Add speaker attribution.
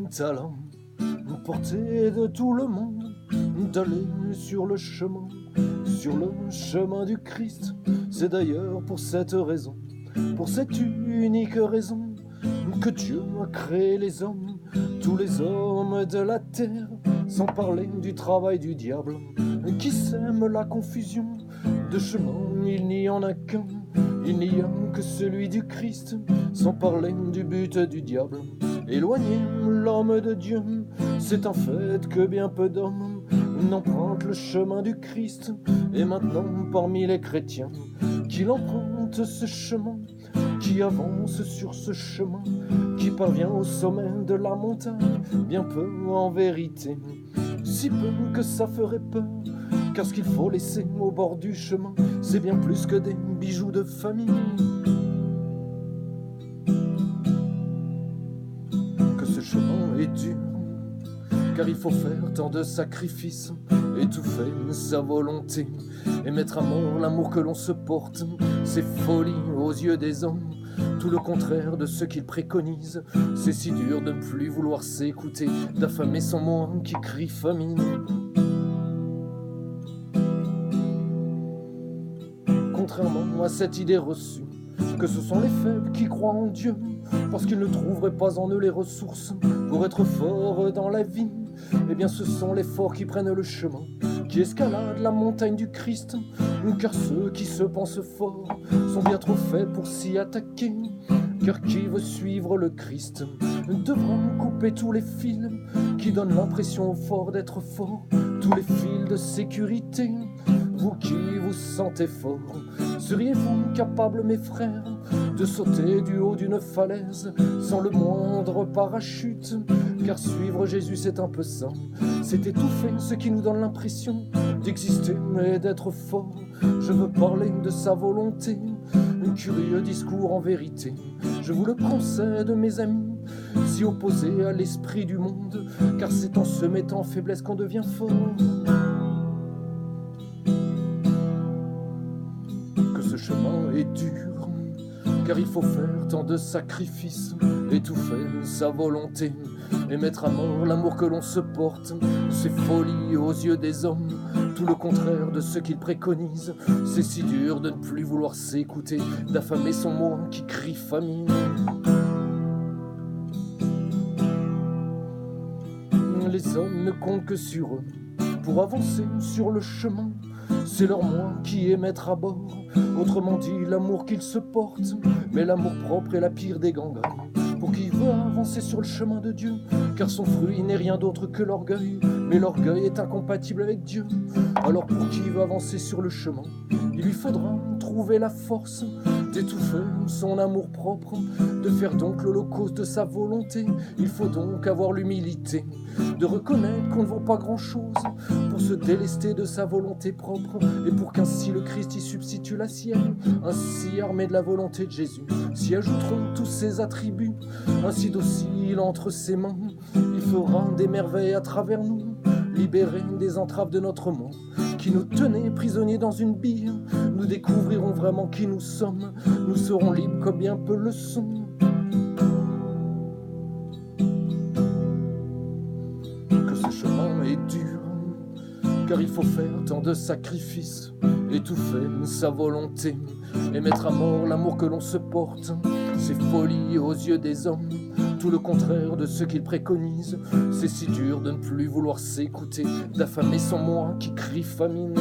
Speaker 1: c'est à la portée de tout le monde d'aller sur le chemin du Christ. C'est d'ailleurs pour cette raison, pour cette unique raison, que Dieu a créé les hommes, tous les hommes de la terre, sans parler du travail du diable, qui sème la confusion. De chemin, il n'y en a qu'un, il n'y a que celui du Christ, sans parler du but du diable, éloigner l'homme de Dieu. C'est un fait que bien peu d'hommes n'empruntent le chemin du Christ, et maintenant parmi les chrétiens, qui l'empruntent ce chemin, qui avance sur ce chemin, qui parvient au sommet de la montagne, bien peu en vérité, si peu que ça ferait peur, car ce qu'il faut laisser au bord du chemin, c'est bien plus que des bijoux de famille. Que ce chemin est dur, car il faut faire tant de sacrifices, étouffer sa volonté et mettre à mort l'amour que l'on se porte. C'est folie aux yeux des hommes, tout le contraire de ce qu'ils préconisent. C'est si dur de ne plus vouloir s'écouter, d'affamer son moi qui crie famine. Contrairement à cette idée reçue, que ce sont les faibles qui croient en Dieu, parce qu'ils ne trouveraient pas en eux les ressources pour être forts dans la vie, eh bien ce sont les forts qui prennent le chemin, qui escaladent la montagne du Christ, car ceux qui se pensent forts sont bien trop faits pour s'y attaquer, car qui veut suivre le Christ devra couper tous les fils qui donnent l'impression aux forts d'être forts, tous les fils de sécurité. Vous qui vous sentez fort, seriez-vous capable, mes frères, de sauter du haut d'une falaise sans le moindre parachute? Car suivre Jésus c'est un peu ça, c'est étouffer ce qui nous donne l'impression d'exister et d'être fort. Je veux parler de sa volonté, un curieux discours en vérité. Je vous le concède, mes amis, si opposé à l'esprit du monde, car c'est en se mettant en faiblesse qu'on devient fort. Ce chemin est dur, car il faut faire tant de sacrifices, étouffer sa volonté et mettre à mort l'amour que l'on se porte. C'est folie aux yeux des hommes, tout le contraire de ce qu'ils préconisent. C'est si dur de ne plus vouloir s'écouter, d'affamer son moi qui crie famine. Les hommes ne comptent que sur eux pour avancer sur le chemin. C'est leur moi qui est maître à bord, autrement dit l'amour qu'ils se portent. Mais l'amour propre est la pire des gangrènes pour qui veut avancer sur le chemin de Dieu, car son fruit n'est rien d'autre que l'orgueil, mais l'orgueil est incompatible avec Dieu. Alors pour qui veut avancer sur le chemin, il lui faudra trouver la force d'étouffer son amour propre, de faire donc l'holocauste de sa volonté. Il faut donc avoir l'humilité de reconnaître qu'on ne vaut pas grand-chose pour se délester de sa volonté propre, et pour qu'ainsi le Christ y substitue la sienne. Ainsi armé de la volonté de Jésus, s'y ajouteront tous ses attributs. Ainsi docile entre ses mains, il fera des merveilles à travers nous, libérés des entraves de notre moi qui nous tenait prisonniers dans une bille. Nous découvrirons vraiment qui nous sommes, nous serons libres comme bien peu le sont. Que ce chemin est dur, car il faut faire tant de sacrifices, étouffer sa volonté et mettre à mort l'amour que l'on se porte. C'est folie aux yeux des hommes, tout le contraire de ce qu'ils préconisent. C'est si dur de ne plus vouloir s'écouter, d'affamer son moi qui crie famine.